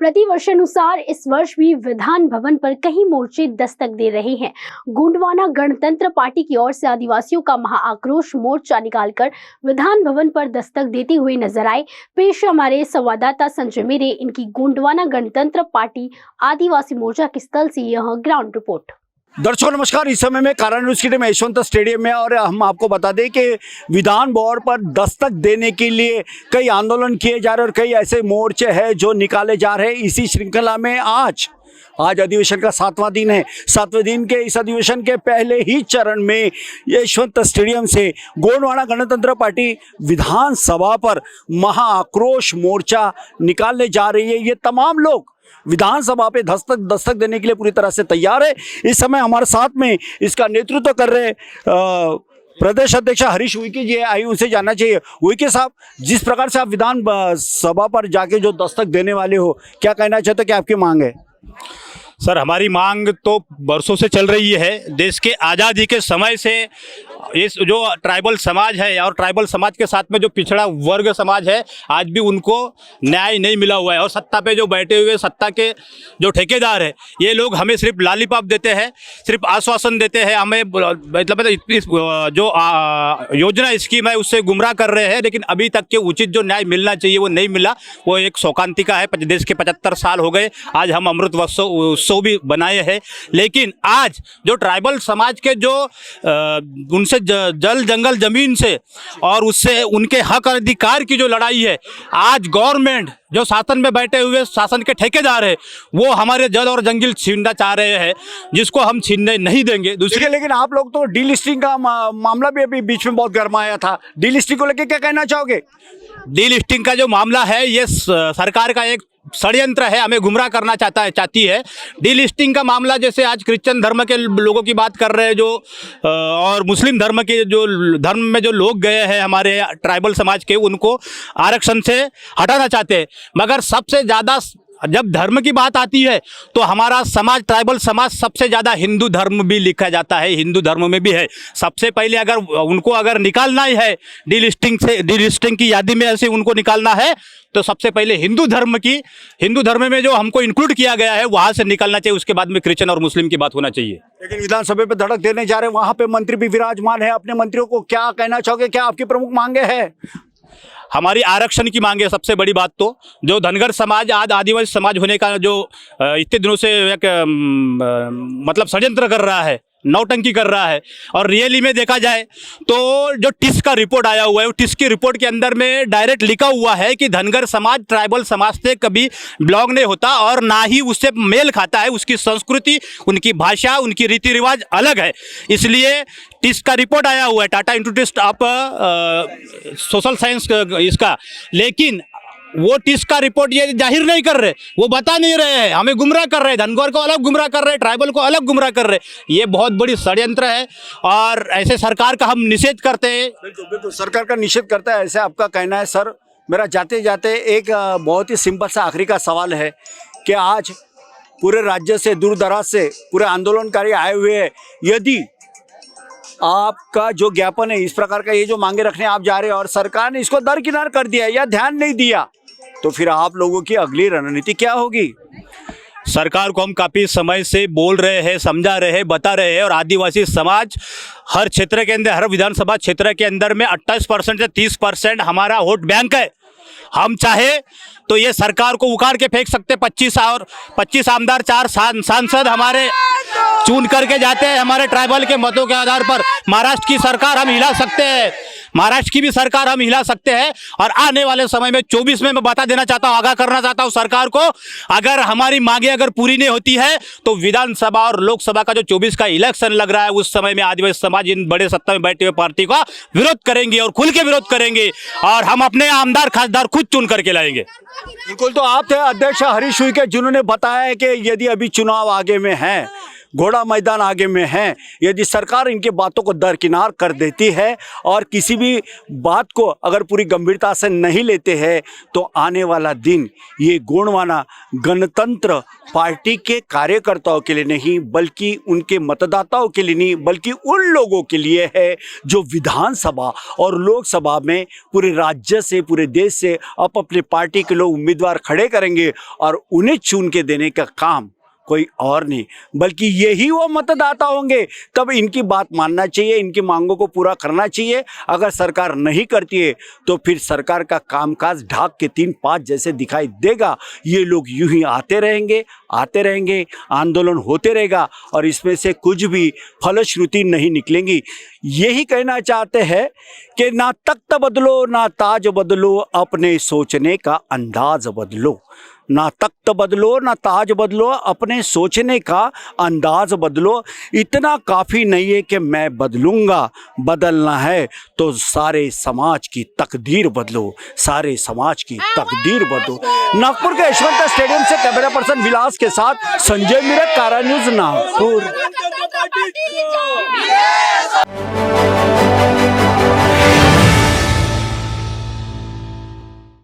प्रतिवर्षानुसार इस वर्ष भी विधान भवन पर कई मोर्चे दस्तक दे रहे हैं। गोंडवाना गणतंत्र पार्टी की ओर से आदिवासियों का महाआक्रोश मोर्चा निकालकर विधान भवन पर दस्तक देते हुए नजर आए। पेश हमारे संवाददाता संजय मेरे इनकी गोंडवाना गणतंत्र पार्टी आदिवासी मोर्चा के स्थल से यह ग्राउंड रिपोर्ट। दर्शकों नमस्कार। इस समय में कारा न्यूज़ की टीम यशवंत स्टेडियम में और हम आपको बता दें कि विधान भवन पर दस्तक देने के लिए कई आंदोलन किए जा रहे और कई ऐसे मोर्चे हैं जो निकाले जा रहे हैं। इसी श्रृंखला में आज अधिवेशन का 7वां दिन है। 7वें दिन के इस अधिवेशन के पहले ही चरण में यशवंत स्टेडियम से गोंडवाना गणतंत्र पार्टी विधानसभा पर महाआक्रोश मोर्चा निकालने जा रही है। ये तमाम लोग विधानसभा पे दस्तक देने के लिए पूरी तरह से तैयार है। इस समय हमारे साथ में इसका नेतृत्व कर रहे प्रदेश अध्यक्ष हरीश उइके जी आए, उनसे जानना चाहिए। उइके साहब, जिस प्रकार से आप विधान सभा पर जाके जो दस्तक देने वाले हो, क्या कहना चाहते हो कि आपकी मांग है? सर, हमारी मांग तो बरसों से चल रही है। देश के आज़ादी के समय से इस जो ट्राइबल समाज है और ट्राइबल समाज के साथ में जो पिछड़ा वर्ग समाज है, आज भी उनको न्याय नहीं मिला हुआ है। और सत्ता पे जो बैठे हुए सत्ता के जो ठेकेदार है, ये लोग हमें सिर्फ लालीपाप देते हैं, सिर्फ आश्वासन देते हैं, हमें मतलब इस जो योजना स्कीम है उससे गुमराह कर रहे हैं। लेकिन अभी तक के उचित जो न्याय मिलना चाहिए वो नहीं मिला। वो एक शोकांतिका है। देश के 75 साल हो गए, आज हम अमृत उत्सव भी बनाए हैं। लेकिन आज जो ट्राइबल समाज के जो उनसे जल जंगल जमीन से और उससे उनके हक अधिकार की जो लड़ाई है, आज गवर्नमेंट जो शासन में बैठे हुए शासन के ठेकेदार है, वो हमारे जल और जंगल छीनना चाह रहे हैं, जिसको हम छीनने नहीं देंगे। दूसरी, लेकिन आप लोग तो डीलिस्टिंग का मामला भी अभी बीच में बहुत गरमाया था। डीलिस्टिंग को लेकर क्या कहना चाहोगे? डीलिस्टिंग का जो मामला है, ये सरकार का एक षड्यंत्र है, हमें गुमराह करना चाहती है। डीलिस्टिंग का मामला, जैसे आज क्रिश्चियन धर्म के लोगों की बात कर रहे हैं जो और मुस्लिम धर्म के जो धर्म में जो लोग गए हैं हमारे ट्राइबल समाज के, उनको आरक्षण से हटाना चाहते हैं। मगर सबसे ज़्यादा जब धर्म की बात आती है तो हमारा समाज, ट्राइबल समाज, सबसे ज़्यादा हिंदू धर्म भी लिखा जाता है, हिंदू धर्म में भी है। सबसे पहले अगर उनको निकालना ही है डीलिस्टिंग की यादी में ऐसे उनको निकालना है, तो सबसे पहले हिंदू धर्म में जो हमको इंक्लूड किया गया है वहाँ से निकालना चाहिए। उसके बाद में क्रिश्चियन और मुस्लिम की बात होना चाहिए। लेकिन विधानसभा पे धड़क देने जा रहे हैं, वहाँ पे मंत्री भी विराजमान है। अपने मंत्रियों को क्या कहना चाहोगे? क्या आपकी प्रमुख मांगे हैं? हमारी आरक्षण की मांग है सबसे बड़ी बात। तो जो धनगर समाज, आज आदिवासी समाज होने का जो इतने दिनों से एक मतलब षड्यंत्र कर रहा है, नौटंकी कर रहा है, और रियली में देखा जाए तो जो टिस का रिपोर्ट आया हुआ है, वो टिस की रिपोर्ट के अंदर में डायरेक्ट लिखा हुआ है कि धनगर समाज ट्राइबल समाज से कभी बिलोंग नहीं होता और ना ही उससे मेल खाता है। उसकी संस्कृति, उनकी भाषा, उनकी रीति रिवाज अलग है। इसलिए टिस का रिपोर्ट आया हुआ है, Tata institute of social science इसका। लेकिन वो टिस का रिपोर्ट ये जाहिर नहीं कर रहे, वो बता नहीं रहे हैं, हमें गुमराह कर रहे हैं। धनगर को अलग गुमराह कर रहे हैं, ट्राइबल को अलग गुमराह कर रहे हैं। ये बहुत बड़ी षड्यंत्र है और ऐसे सरकार का हम निषेध करते हैं। बिल्कुल सरकार का निषेध करता है, ऐसे आपका कहना है। सर, मेरा जाते जाते एक बहुत ही सिंपल सा आखिरी का सवाल है कि आज पूरे राज्य से, दूर दराज से पूरे आंदोलनकारी आए हुए हैं। यदि आपका जो ज्ञापन है, इस प्रकार का ये जो मांगे रखने आप जा रहे हैं और सरकार ने इसको दरकिनार कर दिया या ध्यान नहीं दिया, तो फिर आप लोगों की अगली रणनीति क्या होगी? सरकार को हम काफ़ी समय से बोल रहे हैं, समझा रहे हैं, बता रहे हैं। और आदिवासी समाज हर क्षेत्र के अंदर, हर विधानसभा क्षेत्र के अंदर में 28% से 30% हमारा वोट बैंक है। हम चाहे तो ये सरकार को उखाड़ के फेंक सकते। 25 आमदार, 4 सांसद हमारे चुन करके जाते हैं हमारे ट्राइबल के मतों के आधार पर। महाराष्ट्र की सरकार हम हिला सकते हैं, महाराष्ट्र की भी सरकार हम हिला सकते हैं। और आने वाले समय में 24 में मैं बता देना चाहता हूँ, आगाह करना चाहता हूँ सरकार को, अगर हमारी मांगे अगर पूरी नहीं होती है तो विधानसभा और लोकसभा का जो 24 का इलेक्शन लग रहा है, उस समय में आदिवासी समाज इन बड़े सत्ता में बैठे हुए पार्टी का विरोध करेंगे और खुल के विरोध करेंगे और हम अपने आमदार खासदार खुद चुन करके लाएंगे। बिल्कुल। तो आप थे अध्यक्ष हरीश उइके, जिन्होंने बताया कि यदि अभी चुनाव आगे में है घोड़ा मैदान आगे में है। यदि सरकार इनके बातों को दरकिनार कर देती है और किसी भी बात को अगर पूरी गंभीरता से नहीं लेते हैं तो आने वाला दिन ये गोंडवाना गणतंत्र पार्टी के कार्यकर्ताओं के लिए नहीं बल्कि उनके मतदाताओं के लिए नहीं बल्कि उन लोगों के लिए है जो विधानसभा और लोकसभा में पूरे राज्य से पूरे देश से अपने पार्टी के लोग उम्मीदवार खड़े करेंगे और उन्हें चुन के देने का काम कोई और नहीं बल्कि यही वो मतदाता होंगे। तब इनकी बात मानना चाहिए, इनकी मांगों को पूरा करना चाहिए। अगर सरकार नहीं करती है तो फिर सरकार का कामकाज ढाक के 3-5 जैसे दिखाई देगा। ये लोग यूं ही आते रहेंगे, आंदोलन होते रहेगा और इसमें से कुछ भी फलश्रुति नहीं निकलेंगी। यही कहना चाहते हैं कि ना तख्त बदलो ना ताज बदलो, अपने सोचने का अंदाज बदलो। ना तख्त बदलो ना ताज बदलो, अपने सोचने का अंदाज बदलो। इतना काफ़ी नहीं है कि मैं बदलूंगा, बदलना है तो सारे समाज की तकदीर बदलो, सारे समाज की तकदीर बदलो। नागपुर के यशवंत स्टेडियम से कैमरा पर्सन विलास के साथ संजय मिरक, कारा न्यूज़ नागपुर।